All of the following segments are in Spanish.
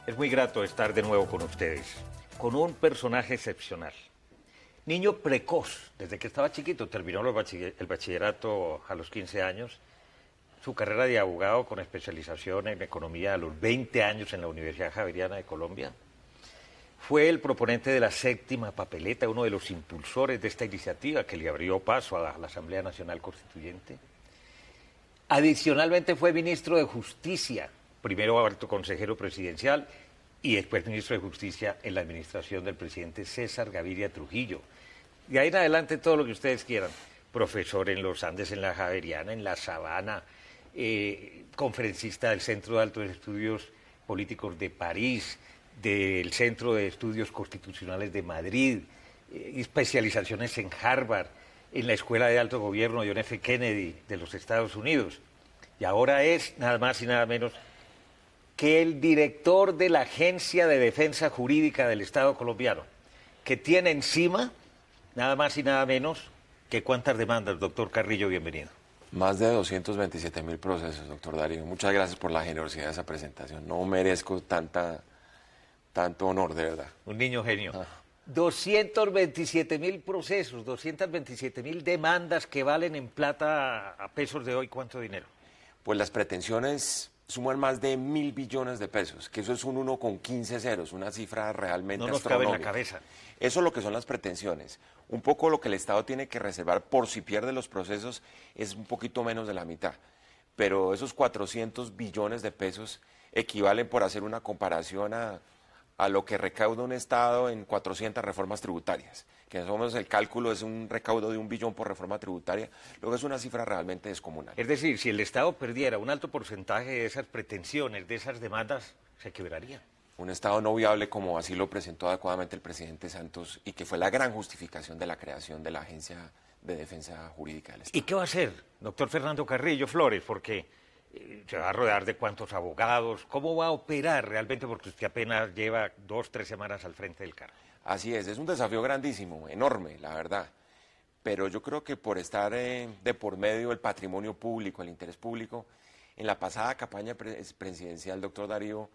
Es muy grato estar de nuevo con ustedes, con un personaje excepcional. Niño precoz, desde que estaba chiquito, terminó el bachillerato a los 15 años, su carrera de abogado con especialización en economía a los 20 años en la Universidad Javeriana de Colombia. Fue el proponente de la séptima papeleta, uno de los impulsores de esta iniciativa que le abrió paso a la Asamblea Nacional Constituyente. Adicionalmente fue ministro de Justicia, primero alto consejero presidencial y después ministro de Justicia en la administración del presidente César Gaviria Trujillo. De ahí en adelante todo lo que ustedes quieran. Profesor en los Andes, en la Javeriana, en la Sabana, conferencista del Centro de Altos Estudios Políticos de París, del Centro de Estudios Constitucionales de Madrid, especializaciones en Harvard, en la Escuela de Alto Gobierno John F. Kennedy de los Estados Unidos. Y ahora es nada más y nada menos que el director de la Agencia de Defensa Jurídica del Estado colombiano, que tiene encima nada más y nada menos que cuántas demandas, doctor Carrillo, bienvenido. Más de 227.000 procesos, doctor Darío. Muchas gracias por la generosidad de esa presentación. No merezco tanto honor, de verdad. Un niño genio. 227.000 procesos, 227.000 demandas que valen en plata a pesos de hoy, ¿cuánto dinero? Pues las pretensiones suman más de 1.000 billones de pesos, que eso es un 1 con 15 ceros, una cifra realmente no nos astronómica. cabe en la cabeza. Eso es lo que son las pretensiones. Un poco lo que el Estado tiene que reservar por si pierde los procesos es un poquito menos de la mitad. Pero esos 400 billones de pesos equivalen, por hacer una comparación, a lo que recauda un Estado en 400 reformas tributarias, que más o menos el cálculo es un recaudo de 1 billón por reforma tributaria, luego es una cifra realmente descomunal. Es decir, si el Estado perdiera un alto porcentaje de esas pretensiones, de esas demandas, se quebraría. Un Estado no viable, como así lo presentó adecuadamente el presidente Santos, y que fue la gran justificación de la creación de la Agencia de Defensa Jurídica del Estado. ¿Y qué va a hacer, doctor Fernando Carrillo Flores? Porque se va a rodear de cuántos abogados, ¿cómo va a operar realmente? Porque usted apenas lleva 2, 3 semanas al frente del cargo. Así es un desafío grandísimo, enorme, la verdad. Pero yo creo que por estar de por medio el patrimonio público, el interés público, en la pasada campaña presidencial, doctor Darío,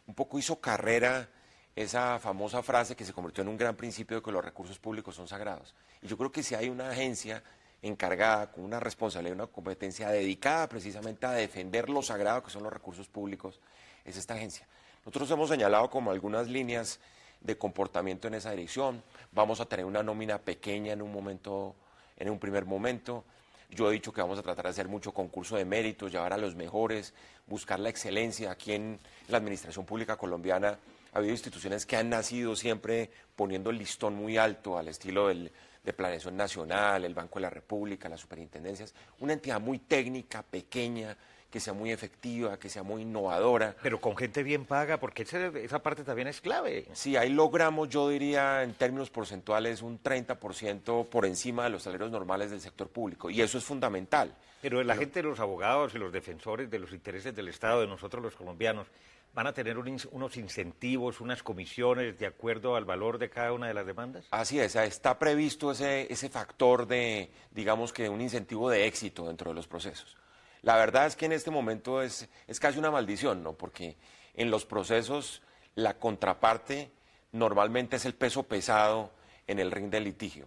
un poco hizo carrera esa famosa frase que se convirtió en un gran principio de que los recursos públicos son sagrados. Y yo creo que si hay una agencia encargada, con una responsabilidad, una competencia dedicada precisamente a defender lo sagrado que son los recursos públicos, es esta agencia. Nosotros hemos señalado como algunas líneas de comportamiento en esa dirección. Vamos a tener una nómina pequeña en un primer momento. Yo he dicho que vamos a tratar de hacer mucho concurso de méritos, llevar a los mejores, buscar la excelencia. Aquí en la administración pública colombiana ha habido instituciones que han nacido siempre poniendo el listón muy alto, al estilo de Planeación Nacional, el Banco de la República, las superintendencias, una entidad muy técnica, pequeña, que sea muy efectiva, que sea muy innovadora. Pero con gente bien paga, porque esa parte también es clave. Sí, ahí logramos, yo diría, en términos porcentuales, un 30% por encima de los salarios normales del sector público, y eso es fundamental. Pero la gente, los abogados y los defensores de los intereses del Estado, de nosotros los colombianos, ¿van a tener unos incentivos, unas comisiones de acuerdo al valor de cada una de las demandas? Así es, está previsto ese factor de, digamos que un incentivo de éxito dentro de los procesos. La verdad es que en este momento es casi una maldición, ¿no? Porque en los procesos la contraparte normalmente es el peso pesado en el ring del litigio.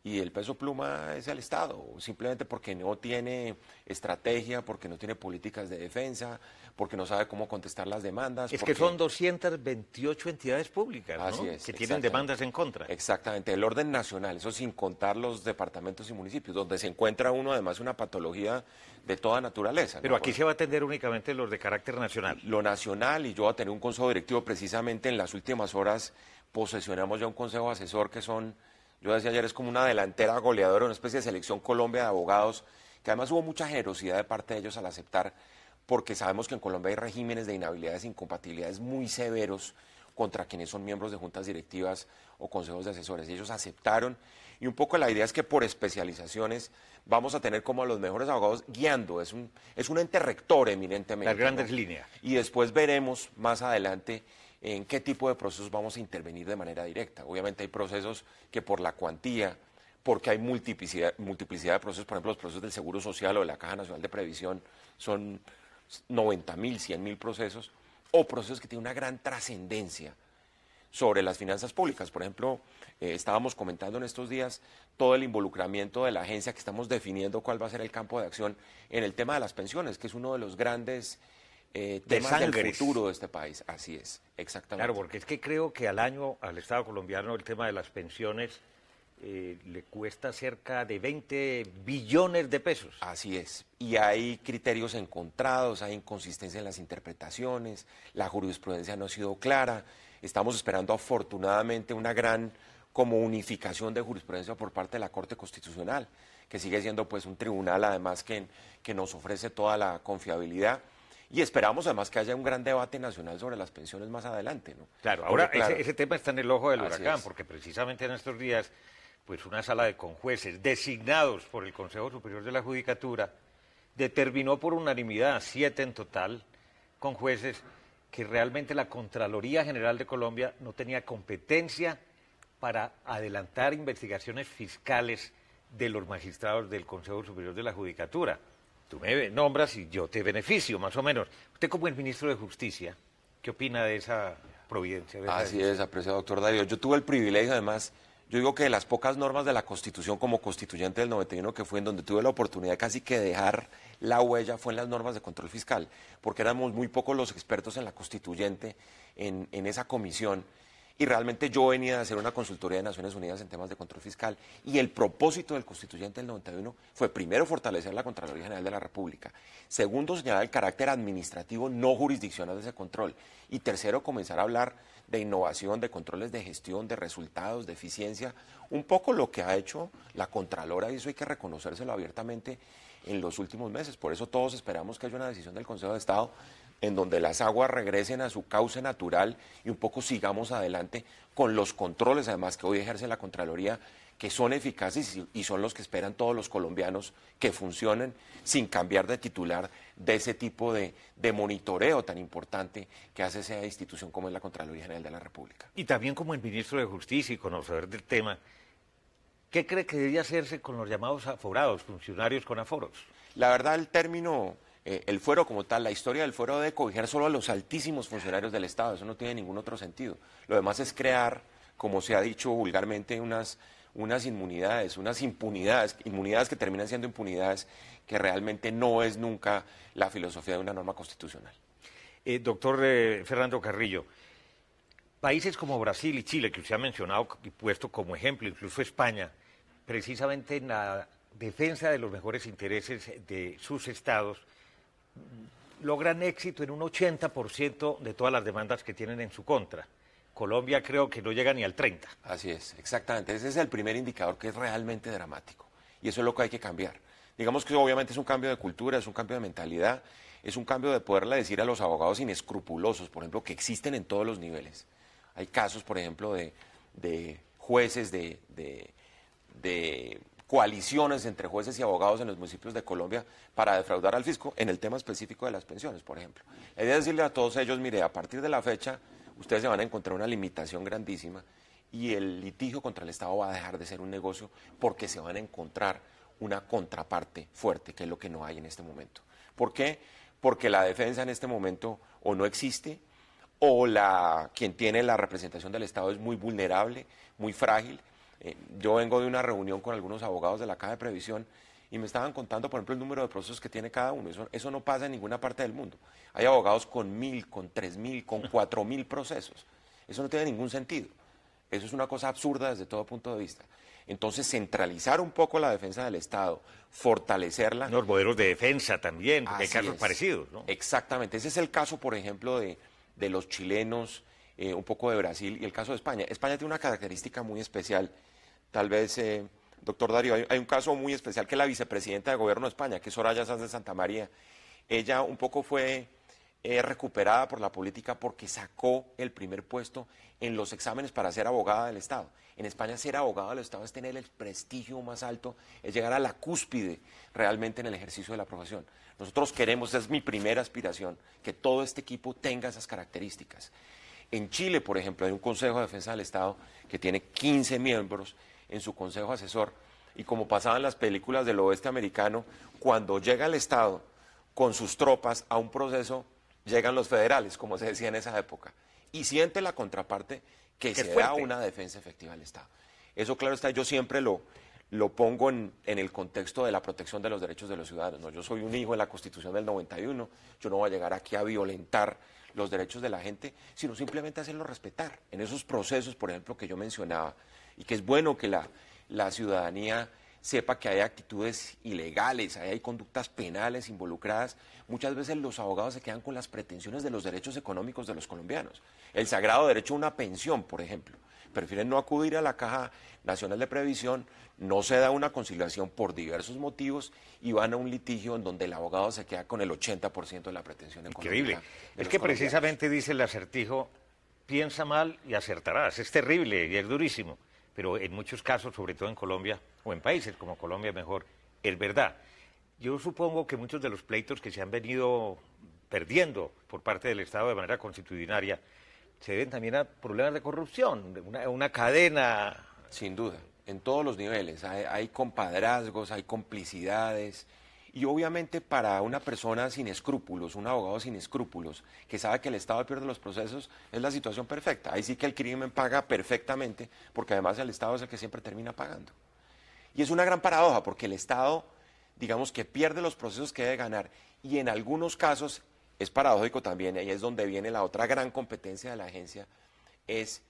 Y el peso pluma es el Estado, simplemente porque no tiene estrategia, porque no tiene políticas de defensa, porque no sabe cómo contestar las demandas. Es que son 228 entidades públicas, ¿no? Así es, que tienen demandas en contra. Exactamente, el orden nacional, eso sin contar los departamentos y municipios, donde se encuentra uno además una patología de toda naturaleza. Pero aquí se va a atender únicamente los de carácter nacional. Lo nacional, y yo voy a tener un consejo directivo precisamente en las últimas horas, posesionamos ya un consejo asesor que son... Yo decía ayer, es como una delantera goleadora, una especie de selección Colombia de abogados, que además hubo mucha generosidad de parte de ellos al aceptar, porque sabemos que en Colombia hay regímenes de inhabilidades e incompatibilidades muy severos contra quienes son miembros de juntas directivas o consejos de asesores. Y ellos aceptaron, y un poco la idea es que por especializaciones vamos a tener como a los mejores abogados guiando, es un ente rector eminentemente. Las grandes líneas. Y después veremos más adelante en qué tipo de procesos vamos a intervenir de manera directa. Obviamente hay procesos que por la cuantía, porque hay multiplicidad de procesos, por ejemplo, los procesos del Seguro Social o de la Caja Nacional de Previsión son 90.000, 100.000 procesos, o procesos que tienen una gran trascendencia sobre las finanzas públicas. Por ejemplo, estábamos comentando en estos días todo el involucramiento de la agencia que estamos definiendo cuál va a ser el campo de acción en el tema de las pensiones, que es uno de los grandes temas del futuro de este país. Así es, exactamente. Claro, porque es que creo que al año al Estado colombiano el tema de las pensiones le cuesta cerca de 20 billones de pesos. Así es, y hay criterios encontrados, hay inconsistencia en las interpretaciones, la jurisprudencia no ha sido clara, estamos esperando afortunadamente una gran como unificación de jurisprudencia por parte de la Corte Constitucional, que sigue siendo pues un tribunal además que nos ofrece toda la confiabilidad. Y esperamos además que haya un gran debate nacional sobre las pensiones más adelante, ¿no? Claro, ahora claro, ese tema está en el ojo del huracán, es. porque precisamente en estos días, pues una sala de conjueces designados por el Consejo Superior de la Judicatura determinó por unanimidad, 7 en total, conjueces, que realmente la Contraloría General de Colombia no tenía competencia para adelantar investigaciones fiscales de los magistrados del Consejo Superior de la Judicatura. Tú me nombras y yo te beneficio, más o menos. Usted como el ministro de Justicia, ¿qué opina de esa providencia? Así es, apreciado doctor Darío. Yo tuve el privilegio, además, yo digo que de las pocas normas de la Constitución como constituyente del 91 que fue en donde tuve la oportunidad casi que de dejar la huella fue en las normas de control fiscal, porque éramos muy pocos los expertos en la constituyente, en esa comisión, y realmente yo venía a hacer una consultoría de Naciones Unidas en temas de control fiscal, y el propósito del constituyente del 91 fue primero fortalecer la Contraloría General de la República, segundo señalar el carácter administrativo no jurisdiccional de ese control, y tercero comenzar a hablar de innovación, de controles de gestión, de resultados, de eficiencia, un poco lo que ha hecho la Contralora, y eso hay que reconocérselo abiertamente en los últimos meses. Por eso todos esperamos que haya una decisión del Consejo de Estado en donde las aguas regresen a su cauce natural y un poco sigamos adelante con los controles, además que hoy ejerce la Contraloría, que son eficaces y son los que esperan todos los colombianos que funcionen sin cambiar de titular de ese tipo de monitoreo tan importante que hace esa institución como es la Contraloría General de la República. Y también como el ministro de Justicia y conocedor del tema, ¿qué cree que debía hacerse con los llamados aforados, funcionarios con aforos? La verdad, el término, el fuero como tal, la historia del fuero debe cobijar solo a los altísimos funcionarios del Estado, eso no tiene ningún otro sentido. Lo demás es crear, como se ha dicho vulgarmente, unas inmunidades, unas impunidades, inmunidades que terminan siendo impunidades, que realmente no es nunca la filosofía de una norma constitucional. Doctor Fernando Carrillo, países como Brasil y Chile, que usted ha mencionado y puesto como ejemplo, incluso España, precisamente en la defensa de los mejores intereses de sus estados, logran éxito en un 80% de todas las demandas que tienen en su contra. Colombia creo que no llega ni al 30%. Así es, exactamente. Ese es el primer indicador que es realmente dramático. Y eso es lo que hay que cambiar. Digamos que obviamente es un cambio de cultura, es un cambio de mentalidad, es un cambio de poderle decir a los abogados inescrupulosos, por ejemplo, que existen en todos los niveles. Hay casos, por ejemplo, de jueces, de coaliciones entre jueces y abogados en los municipios de Colombia para defraudar al fisco en el tema específico de las pensiones, por ejemplo. La idea es decirle a todos ellos, mire, a partir de la fecha ustedes se van a encontrar una limitación grandísima y el litigio contra el Estado va a dejar de ser un negocio porque se van a encontrar una contraparte fuerte, que es lo que no hay en este momento. ¿Por qué? Porque la defensa en este momento o no existe o quien tiene la representación del Estado es muy vulnerable, muy frágil. Yo vengo de una reunión con algunos abogados de la Caja de Previsión y me estaban contando, por ejemplo, el número de procesos que tiene cada uno. Eso no pasa en ninguna parte del mundo. Hay abogados con 1.000, con 3.000, con 4.000 procesos. Eso no tiene ningún sentido. Eso es una cosa absurda desde todo punto de vista. Entonces, centralizar un poco la defensa del Estado, fortalecerla. Los modelos de defensa también, porque hay casos parecidos, ¿no? Exactamente. Ese es el caso, por ejemplo, de los chilenos, un poco de Brasil y el caso de España. España tiene una característica muy especial. Tal vez, doctor Darío, hay un caso muy especial que es la vicepresidenta de Gobierno de España, que es Soraya Sáenz de Santa María. Ella un poco fue recuperada por la política porque sacó el primer puesto en los exámenes para ser abogada del Estado. En España ser abogado del Estado es tener el prestigio más alto, es llegar a la cúspide realmente en el ejercicio de la profesión. Nosotros queremos, es mi primera aspiración, que todo este equipo tenga esas características. En Chile, por ejemplo, hay un Consejo de Defensa del Estado que tiene 15 miembros en su consejo asesor y como pasaba en las películas del oeste americano, cuando llega el Estado con sus tropas a un proceso llegan los federales, como se decía en esa época, y siente la contraparte que se da una defensa efectiva del Estado. Eso, claro está, yo siempre lo pongo en el contexto de la protección de los derechos de los ciudadanos. ¿No? Yo soy un hijo de la Constitución del 91, yo no voy a llegar aquí a violentar los derechos de la gente, sino simplemente hacerlos respetar. En esos procesos, por ejemplo, que yo mencionaba, y que es bueno que la ciudadanía sepa que hay actitudes ilegales, hay conductas penales involucradas, muchas veces los abogados se quedan con las pretensiones de los derechos económicos de los colombianos. El sagrado derecho a una pensión, por ejemplo. Prefieren no acudir a la Caja Nacional de Previsión, no se da una conciliación por diversos motivos y van a un litigio en donde el abogado se queda con el 80% de la pretensión económica. Increíble. Es que precisamente dice el acertijo, piensa mal y acertarás. Es terrible y es durísimo, pero en muchos casos, sobre todo en Colombia, o en países como Colombia mejor, es verdad. Yo supongo que muchos de los pleitos que se han venido perdiendo por parte del Estado de manera constitucionaria se deben también a problemas de corrupción, una cadena. Sin duda, en todos los niveles. Hay compadrazgos, hay complicidades. Y obviamente para una persona sin escrúpulos, un abogado sin escrúpulos, que sabe que el Estado pierde los procesos, es la situación perfecta. Ahí sí que el crimen paga perfectamente, porque además el Estado es el que siempre termina pagando. Y es una gran paradoja, porque el Estado, digamos que pierde los procesos que debe ganar, y en algunos casos es paradójico también, y es donde viene la otra gran competencia de la agencia, es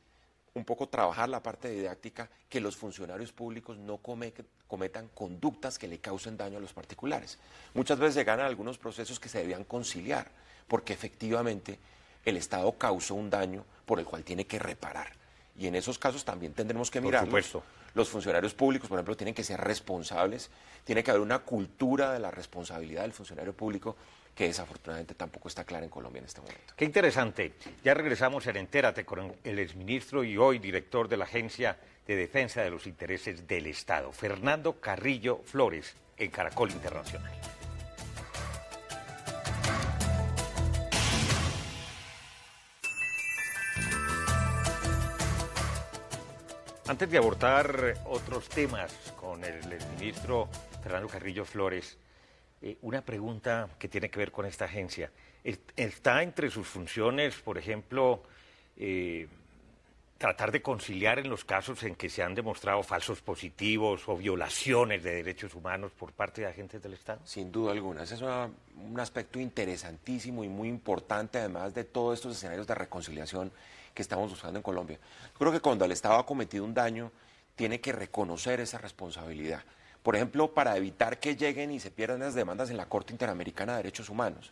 un poco trabajar la parte didáctica, que los funcionarios públicos no cometan conductas que le causen daño a los particulares. Muchas veces se ganan algunos procesos que se debían conciliar, porque efectivamente el Estado causó un daño por el cual tiene que reparar. Y en esos casos también tendremos que mirar. Por supuesto. Los funcionarios públicos, por ejemplo, tienen que ser responsables, tiene que haber una cultura de la responsabilidad del funcionario público que desafortunadamente tampoco está clara en Colombia en este momento. Qué interesante. Ya regresamos en Entérate con el exministro y hoy director de la Agencia de Defensa de los Intereses del Estado, Fernando Carrillo Flores, en Caracol Internacional. Antes de abordar otros temas con el exministro Fernando Carrillo Flores, una pregunta que tiene que ver con esta agencia. ¿Está entre sus funciones, por ejemplo, tratar de conciliar en los casos en que se han demostrado falsos positivos o violaciones de derechos humanos por parte de agentes del Estado? Sin duda alguna. Ese es un aspecto interesantísimo y muy importante, además de todos estos escenarios de reconciliación que estamos buscando en Colombia. Yo creo que cuando el Estado ha cometido un daño, tiene que reconocer esa responsabilidad. Por ejemplo, para evitar que lleguen y se pierdan las demandas en la Corte Interamericana de Derechos Humanos.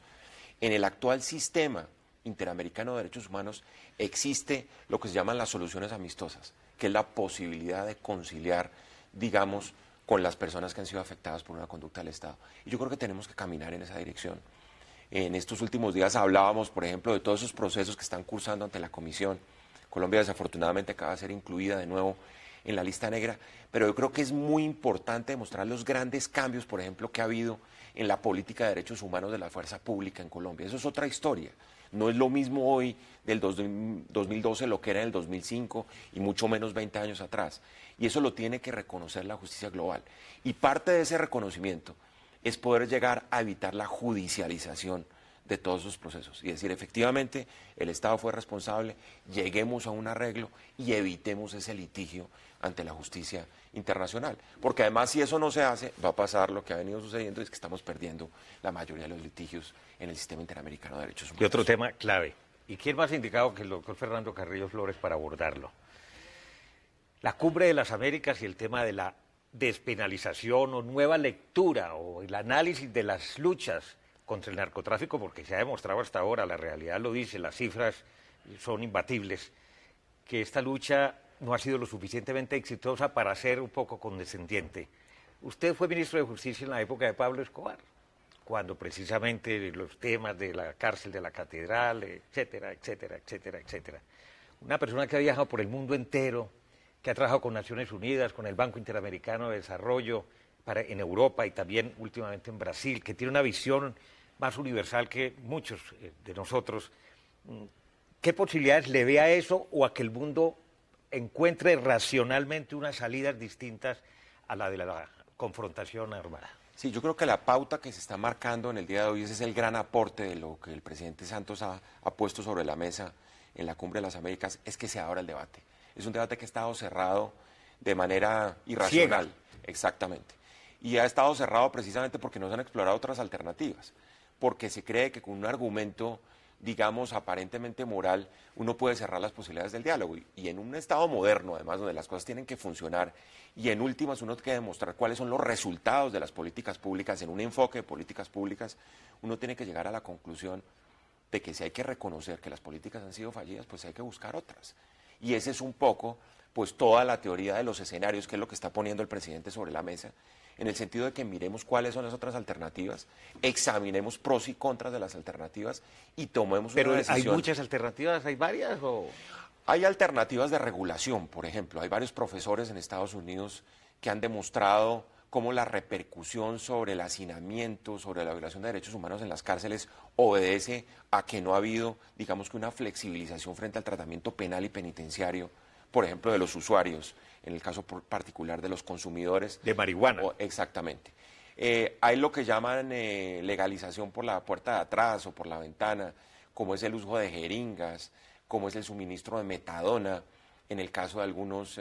En el actual sistema interamericano de derechos humanos existe lo que se llaman las soluciones amistosas, que es la posibilidad de conciliar, digamos, con las personas que han sido afectadas por una conducta del Estado. Y yo creo que tenemos que caminar en esa dirección. En estos últimos días hablábamos, por ejemplo, de todos esos procesos que están cursando ante la Comisión. Colombia desafortunadamente acaba de ser incluida de nuevo en la lista negra, pero yo creo que es muy importante demostrar los grandes cambios, por ejemplo, que ha habido en la política de derechos humanos de la fuerza pública en Colombia. Eso es otra historia. No es lo mismo hoy del 2012 lo que era en el 2005 y mucho menos 20 años atrás. Y eso lo tiene que reconocer la justicia global. Y parte de ese reconocimiento es poder llegar a evitar la judicialización de todos esos procesos. Y decir, efectivamente, el Estado fue responsable, lleguemos a un arreglo y evitemos ese litigio ante la justicia internacional. Porque además, si eso no se hace, va a pasar lo que ha venido sucediendo, es que estamos perdiendo la mayoría de los litigios en el sistema interamericano de derechos humanos. Y otro tema clave. ¿Y quién más indicado que el doctor Fernando Carrillo Flores para abordarlo? La Cumbre de las Américas y el tema de la despenalización o nueva lectura o el análisis de las luchas contra el narcotráfico, porque se ha demostrado hasta ahora, la realidad lo dice, las cifras son imbatibles, que esta lucha no ha sido lo suficientemente exitosa para ser un poco condescendiente. Usted fue ministro de Justicia en la época de Pablo Escobar, cuando precisamente los temas de la cárcel de la catedral, etcétera, etcétera, etcétera, etcétera. Una persona que ha viajado por el mundo entero, que ha trabajado con Naciones Unidas, con el Banco Interamericano de Desarrollo, en Europa y también últimamente en Brasil, que tiene una visión más universal que muchos de nosotros. ¿Qué posibilidades le ve a eso o a que el mundo encuentre racionalmente unas salidas distintas a la de la confrontación armada? Sí, yo creo que la pauta que se está marcando en el día de hoy, ese es el gran aporte de lo que el presidente Santos ha puesto sobre la mesa en la Cumbre de las Américas, es que se abra el debate. Es un debate que ha estado cerrado de manera irracional. Ciega. Exactamente. Y ha estado cerrado precisamente porque no se han explorado otras alternativas, porque se cree que con un argumento, digamos, aparentemente moral, uno puede cerrar las posibilidades del diálogo. Y en un Estado moderno, además, donde las cosas tienen que funcionar, y en últimas uno tiene que demostrar cuáles son los resultados de las políticas públicas, en un enfoque de políticas públicas, uno tiene que llegar a la conclusión de que si hay que reconocer que las políticas han sido fallidas, pues hay que buscar otras. Y ese es un poco, pues, toda la teoría de los escenarios, que es lo que está poniendo el presidente sobre la mesa, en el sentido de que miremos cuáles son las otras alternativas, examinemos pros y contras de las alternativas y tomemos una decisión. ¿Pero hay muchas alternativas? ¿Hay varias? ¿O? Hay alternativas de regulación, por ejemplo. Hay varios profesores en Estados Unidos que han demostrado cómo la repercusión sobre el hacinamiento, sobre la violación de derechos humanos en las cárceles obedece a que no ha habido, digamos, que una flexibilización frente al tratamiento penal y penitenciario, por ejemplo, de los usuarios, en el caso particular de los consumidores. De marihuana. Exactamente. Hay lo que llaman legalización por la puerta de atrás o por la ventana, como es el uso de jeringas, como es el suministro de metadona, en el caso de algunos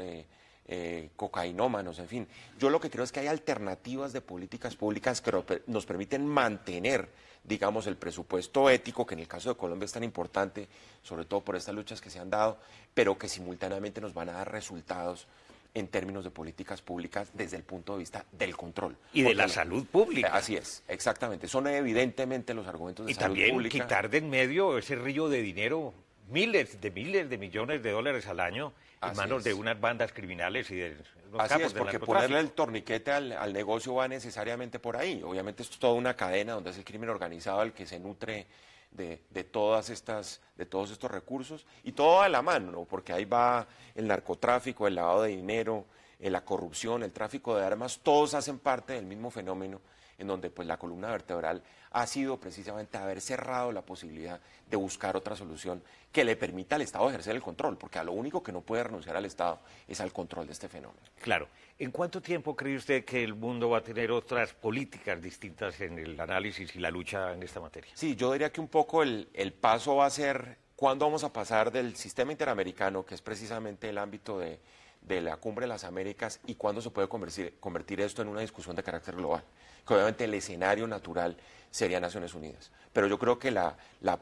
cocainómanos, en fin. Yo lo que creo es que hay alternativas de políticas públicas que nos permiten mantener, digamos, el presupuesto ético, que en el caso de Colombia es tan importante, sobre todo por estas luchas que se han dado, pero que simultáneamente nos van a dar resultados en términos de políticas públicas desde el punto de vista del control. Y de la salud pública. Así es, exactamente. Son evidentemente los argumentos de salud pública. Y también quitar de en medio ese río de dinero, miles de millones de dólares al año en manos de unas bandas criminales y de unos Así capos es, porque del ponerle el torniquete al negocio va necesariamente por ahí. Obviamente esto es toda una cadena donde es el crimen organizado el que se nutre de todos estos recursos y todo a la mano, ¿no? Porque ahí va el narcotráfico, el lavado de dinero, la corrupción, el tráfico de armas, todos hacen parte del mismo fenómeno en donde pues la columna vertebral ha sido precisamente haber cerrado la posibilidad de buscar otra solución que le permita al Estado ejercer el control, porque a lo único que no puede renunciar al Estado es al control de este fenómeno. Claro. ¿En cuánto tiempo cree usted que el mundo va a tener otras políticas distintas en el análisis y la lucha en esta materia? Sí, yo diría que un poco el paso va a ser cuándo vamos a pasar del sistema interamericano, que es precisamente el ámbito de la Cumbre de las Américas, y cuándo se puede convertir esto en una discusión de carácter global, que obviamente el escenario natural sería Naciones Unidas. Pero yo creo que la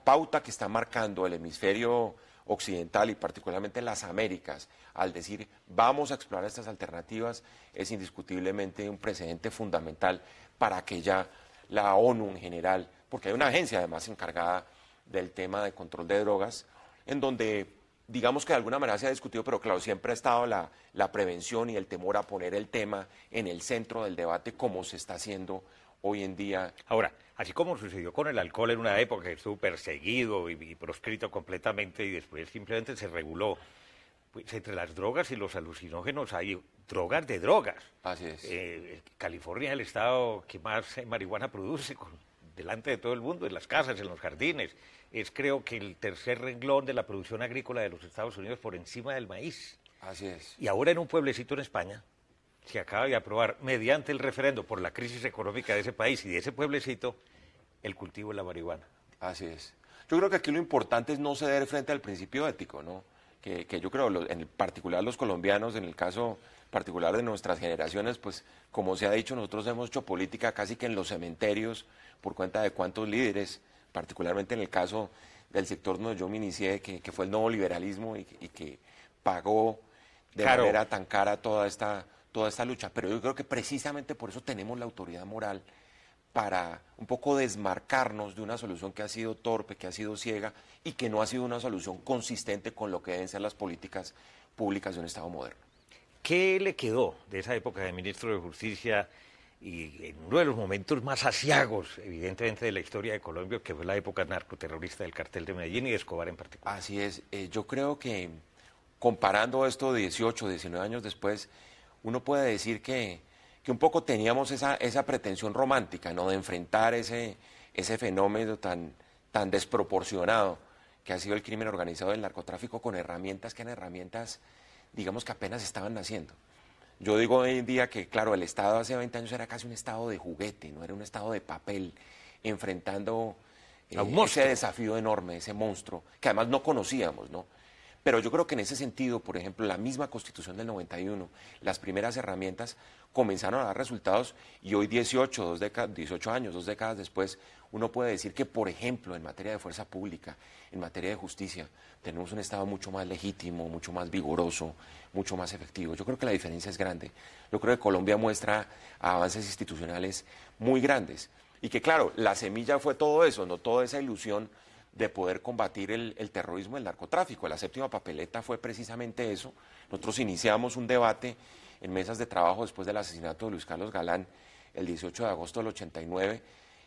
pauta que está marcando el hemisferio occidental y particularmente las Américas, al decir vamos a explorar estas alternativas, es indiscutiblemente un precedente fundamental para que ya la ONU en general, porque hay una agencia además encargada del tema de control de drogas, en donde digamos que de alguna manera se ha discutido, pero claro, siempre ha estado la prevención y el temor a poner el tema en el centro del debate como se está haciendo hoy en día. Ahora, así como sucedió con el alcohol en una época que estuvo perseguido y proscrito completamente y después simplemente se reguló, pues entre las drogas y los alucinógenos hay drogas de drogas. Así es. California es el estado que más marihuana produce, delante de todo el mundo, en las casas, en los jardines. Es creo que el tercer renglón de la producción agrícola de los Estados Unidos por encima del maíz. Así es. Y ahora en un pueblecito en España se acaba de aprobar, mediante el referendo por la crisis económica de ese país y de ese pueblecito, el cultivo de la marihuana. Así es. Yo creo que aquí lo importante es no ceder frente al principio ético, ¿no? Que yo creo, en particular los colombianos, en el caso particular de nuestras generaciones, pues como se ha dicho, nosotros hemos hecho política casi que en los cementerios por cuenta de cuántos líderes, particularmente en el caso del sector donde yo me inicié, que fue el nuevo liberalismo y que pagó de manera tan cara toda esta lucha. Pero yo creo que precisamente por eso tenemos la autoridad moral para un poco desmarcarnos de una solución que ha sido torpe, que ha sido ciega y que no ha sido una solución consistente con lo que deben ser las políticas públicas de un Estado moderno. ¿Qué le quedó de esa época de ministro de Justicia y en uno de los momentos más aciagos, evidentemente, de la historia de Colombia, que fue la época narcoterrorista del cartel de Medellín y de Escobar en particular? Así es. Yo creo que comparando esto 18, 19 años después, uno puede decir que un poco teníamos esa pretensión romántica, ¿no?, de enfrentar ese fenómeno tan desproporcionado que ha sido el crimen organizado del narcotráfico con herramientas que eran herramientas, digamos, que apenas estaban naciendo. Yo digo hoy en día que, claro, el Estado hace 20 años era casi un Estado de juguete, no era un Estado de papel, enfrentando ese desafío enorme, ese monstruo, que además no conocíamos, ¿no? Pero yo creo que en ese sentido, por ejemplo, la misma Constitución del 91, las primeras herramientas comenzaron a dar resultados y hoy 18 años, 2 décadas después, uno puede decir que, por ejemplo, en materia de fuerza pública, en materia de justicia, tenemos un Estado mucho más legítimo, mucho más vigoroso, mucho más efectivo. Yo creo que la diferencia es grande. Yo creo que Colombia muestra avances institucionales muy grandes y que, claro, la semilla fue todo eso, no toda esa ilusión de poder combatir el terrorismo y el narcotráfico. La séptima papeleta fue precisamente eso. Nosotros iniciamos un debate en mesas de trabajo después del asesinato de Luis Carlos Galán el 18 de agosto del 89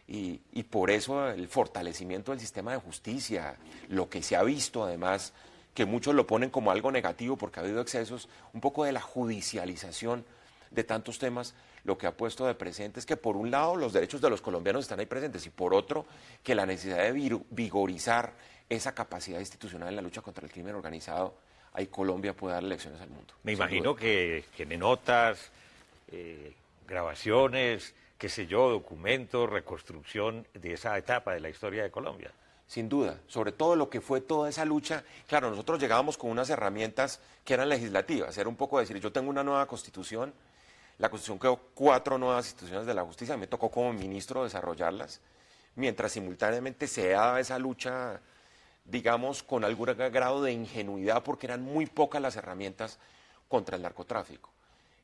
y por eso el fortalecimiento del sistema de justicia, lo que se ha visto además, que muchos lo ponen como algo negativo porque ha habido excesos, un poco de la judicialización de tantos temas, lo que ha puesto de presente es que por un lado los derechos de los colombianos están ahí presentes y por otro que la necesidad de vigorizar esa capacidad institucional en la lucha contra el crimen organizado, ahí Colombia puede dar lecciones al mundo. Me imagino que tiene notas, grabaciones, qué sé yo, documentos, reconstrucción de esa etapa de la historia de Colombia. Sin duda, sobre todo lo que fue toda esa lucha. Claro, nosotros llegábamos con unas herramientas que eran legislativas, era un poco decir, yo tengo una nueva constitución, la Constitución creó 4 nuevas instituciones de la justicia, me tocó como ministro desarrollarlas, mientras simultáneamente se daba esa lucha, digamos, con algún grado de ingenuidad, porque eran muy pocas las herramientas contra el narcotráfico.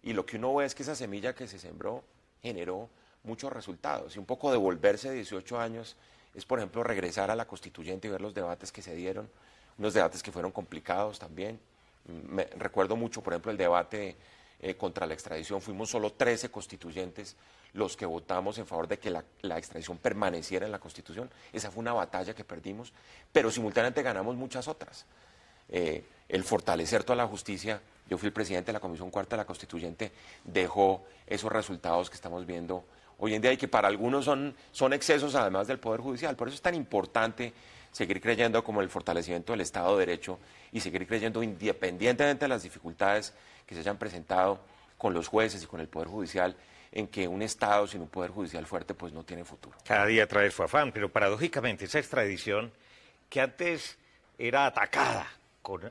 Y lo que uno ve es que esa semilla que se sembró generó muchos resultados. Y un poco devolverse 18 años es, por ejemplo, regresar a la constituyente y ver los debates que se dieron, unos debates que fueron complicados también. Recuerdo mucho, por ejemplo, el debate contra la extradición. Fuimos solo 13 constituyentes los que votamos en favor de que la extradición permaneciera en la Constitución. Esa fue una batalla que perdimos, pero simultáneamente ganamos muchas otras. El fortalecer toda la justicia, yo fui el presidente de la Comisión Cuarta de la Constituyente, dejó esos resultados que estamos viendo hoy en día y que para algunos son excesos además del Poder Judicial. Por eso es tan importante seguir creyendo como el fortalecimiento del Estado de Derecho y seguir creyendo independientemente de las dificultades que se hayan presentado con los jueces y con el Poder Judicial, en que un Estado sin un Poder Judicial fuerte pues no tiene futuro. Cada día trae su afán, pero paradójicamente esa extradición que antes era atacada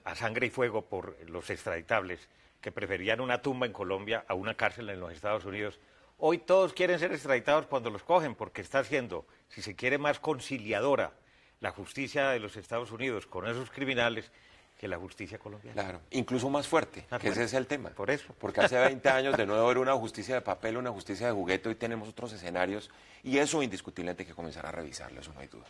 a sangre y fuego por los extraditables, que preferían una tumba en Colombia a una cárcel en los Estados Unidos, hoy todos quieren ser extraditados cuando los cogen, porque está siendo, si se quiere, más conciliadora la justicia de los Estados Unidos con esos criminales que la justicia colombiana. Claro, incluso más fuerte, que ese es el tema. Por eso. Porque hace 20 años de nuevo era una justicia de papel, una justicia de juguete, hoy tenemos otros escenarios y eso indiscutiblemente hay que comenzar a revisarlo, eso no hay duda.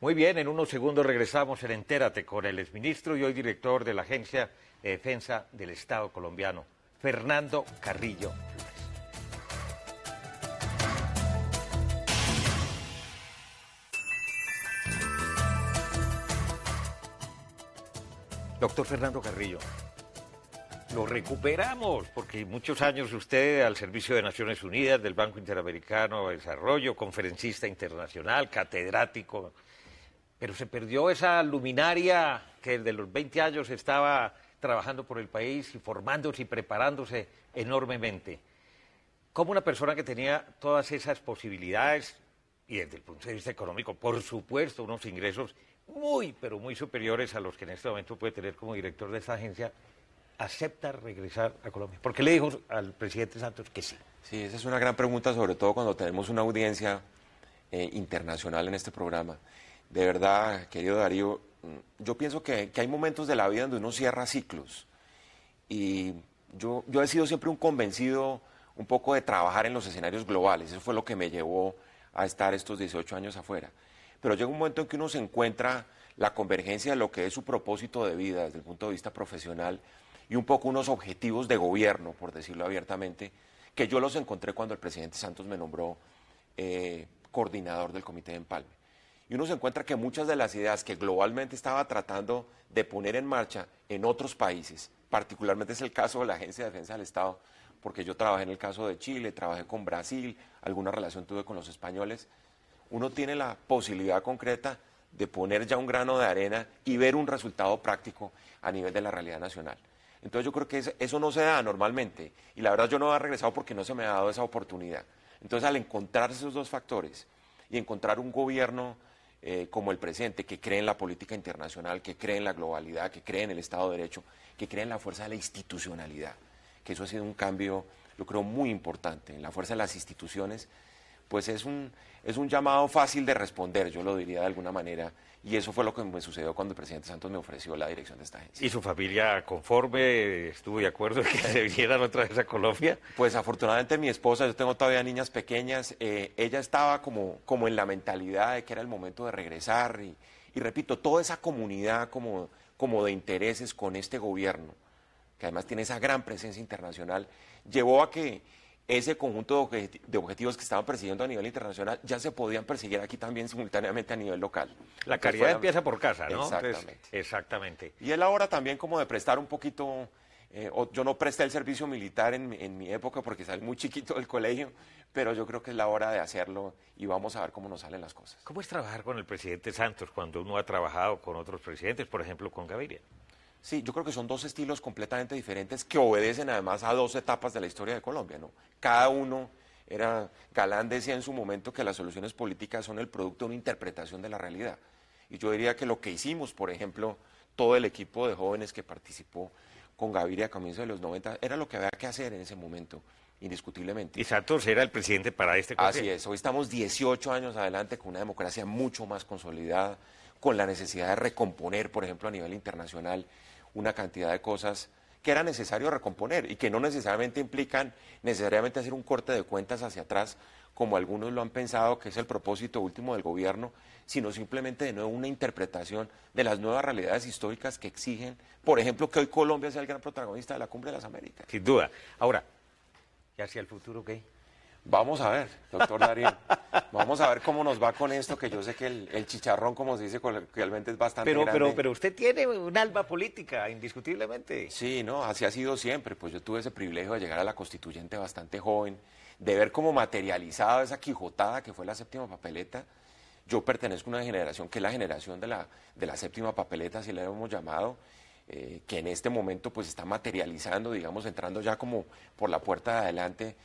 Muy bien, en unos segundos regresamos en Entérate con el exministro y hoy director de la Agencia de Defensa del Estado colombiano, Fernando Carrillo. Doctor Fernando Carrillo, lo recuperamos, porque muchos años usted al servicio de Naciones Unidas, del Banco Interamericano de Desarrollo, conferencista internacional, catedrático, pero se perdió esa luminaria que desde los 20 años estaba trabajando por el país y formándose y preparándose enormemente. Como una persona que tenía todas esas posibilidades, y desde el punto de vista económico, por supuesto, unos ingresos muy, pero muy superiores a los que en este momento puede tener como director de esta agencia, acepta regresar a Colombia? ¿Por qué le dijo al presidente Santos que sí? Sí, esa es una gran pregunta, sobre todo cuando tenemos una audiencia internacional en este programa. De verdad, querido Darío, yo pienso que hay momentos de la vida donde uno cierra ciclos. Y yo he sido siempre un convencido un poco de trabajar en los escenarios globales. Eso fue lo que me llevó a estar estos 18 años afuera. Pero llega un momento en que uno se encuentra la convergencia de lo que es su propósito de vida desde el punto de vista profesional y un poco unos objetivos de gobierno, por decirlo abiertamente, que yo los encontré cuando el presidente Santos me nombró coordinador del Comité de Empalme. Y uno se encuentra que muchas de las ideas que globalmente estaba tratando de poner en marcha en otros países, particularmente es el caso de la Agencia de Defensa del Estado, porque yo trabajé en el caso de Chile, trabajé con Brasil, alguna relación tuve con los españoles, uno tiene la posibilidad concreta de poner ya un grano de arena y ver un resultado práctico a nivel de la realidad nacional. Entonces yo creo que eso no se da normalmente. Y la verdad yo no he regresado porque no se me ha dado esa oportunidad. Entonces al encontrar esos dos factores y encontrar un gobierno como el presente, que cree en la política internacional, que cree en la globalidad, que cree en el Estado de Derecho, que cree en la fuerza de la institucionalidad, que eso ha sido un cambio, yo creo, muy importante, en la fuerza de las instituciones, pues es un llamado fácil de responder, yo lo diría de alguna manera, y eso fue lo que me sucedió cuando el presidente Santos me ofreció la dirección de esta agencia. ¿Y su familia conforme, estuvo de acuerdo en que se vinieran otra vez a Colombia? Pues afortunadamente mi esposa, yo tengo todavía niñas pequeñas, ella estaba como en la mentalidad de que era el momento de regresar, y repito, toda esa comunidad como de intereses con este gobierno, que además tiene esa gran presencia internacional, llevó a que ese conjunto de objetivos que estaban persiguiendo a nivel internacional ya se podían perseguir aquí también simultáneamente a nivel local. La caridad empieza por casa, ¿no? Exactamente. Entonces, exactamente. Y es la hora también como de prestar un poquito, yo no presté el servicio militar en mi época porque salí muy chiquito del colegio, pero yo creo que es la hora de hacerlo y vamos a ver cómo nos salen las cosas. ¿Cómo es trabajar con el presidente Santos cuando uno ha trabajado con otros presidentes, por ejemplo con Gaviria? Sí, yo creo que son dos estilos completamente diferentes que obedecen además a dos etapas de la historia de Colombia, ¿no? Cada uno Galán decía en su momento que las soluciones políticas son el producto de una interpretación de la realidad. Y yo diría que lo que hicimos, por ejemplo, todo el equipo de jóvenes que participó con Gaviria a comienzos de los 90, era lo que había que hacer en ese momento, indiscutiblemente. Y Santos era el presidente para este consejo. Así es, hoy estamos 18 años adelante con una democracia mucho más consolidada, con la necesidad de recomponer, por ejemplo, a nivel internacional, una cantidad de cosas que era necesario recomponer y que no necesariamente implican necesariamente hacer un corte de cuentas hacia atrás, como algunos lo han pensado, que es el propósito último del gobierno, sino simplemente de nuevo una interpretación de las nuevas realidades históricas que exigen, por ejemplo, que hoy Colombia sea el gran protagonista de la Cumbre de las Américas. Sin duda. Ahora, ¿y hacia el futuro qué? Vamos a ver, doctor Darío, vamos a ver cómo nos va con esto, que yo sé que el chicharrón, como se dice coloquialmente, es bastante grande. Pero usted tiene un alma política, indiscutiblemente. Sí, no, así ha sido siempre, pues yo tuve ese privilegio de llegar a la constituyente bastante joven, de ver cómo materializada esa quijotada que fue la séptima papeleta. Yo pertenezco a una generación que es la generación de la séptima papeleta, así la hemos llamado, que en este momento pues está materializando, digamos, entrando ya como por la puerta de adelante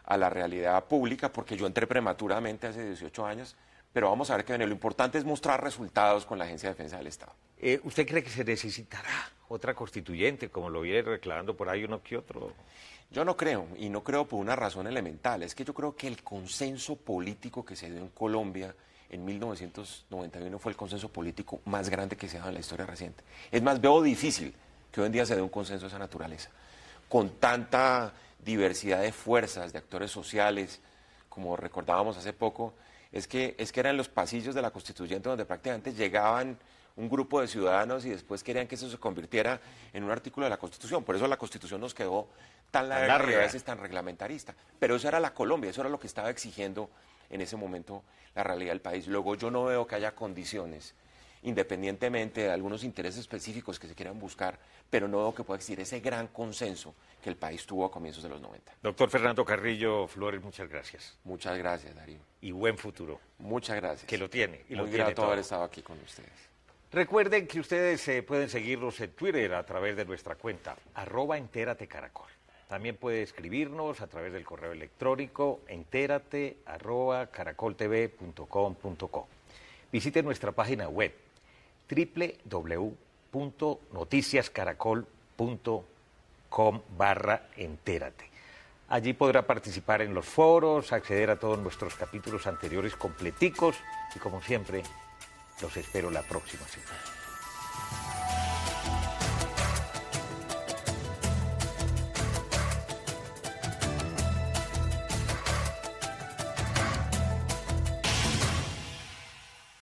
a la realidad pública, porque yo entré prematuramente hace 18 años, pero vamos a ver que lo importante es mostrar resultados con la Agencia de Defensa del Estado. ¿Usted cree que se necesitará otra constituyente, como lo viene reclamando por ahí uno que otro? Yo no creo, y no creo por una razón elemental, es que yo creo que el consenso político que se dio en Colombia en 1991 fue el consenso político más grande que se ha dado en la historia reciente. Es más, veo difícil que hoy en día se dé un consenso de esa naturaleza, con tanta diversidad de fuerzas, de actores sociales, como recordábamos hace poco, es que eran los pasillos de la Constituyente donde prácticamente llegaban un grupo de ciudadanos y después querían que eso se convirtiera en un artículo de la Constitución. Por eso la Constitución nos quedó tan larga y a veces tan reglamentarista. Pero eso era la Colombia, eso era lo que estaba exigiendo en ese momento la realidad del país. Luego yo no veo que haya condiciones, independientemente de algunos intereses específicos que se quieran buscar, pero no veo que pueda existir ese gran consenso que el país tuvo a comienzos de los 90. Doctor Fernando Carrillo Flores, muchas gracias. Muchas gracias, Darío. Y buen futuro. Muchas gracias. Que lo tiene. Y muy lo tiene grato todo. haber estado aquí con ustedes. Recuerden que ustedes pueden seguirnos en Twitter a través de nuestra cuenta, @entératecaracol. También puede escribirnos a través del correo electrónico enterate@caracoltv.com.co. Visite nuestra página web www.noticiascaracol.com/entérate. Allí podrá participar en los foros, acceder a todos nuestros capítulos anteriores completicos y como siempre, los espero la próxima semana.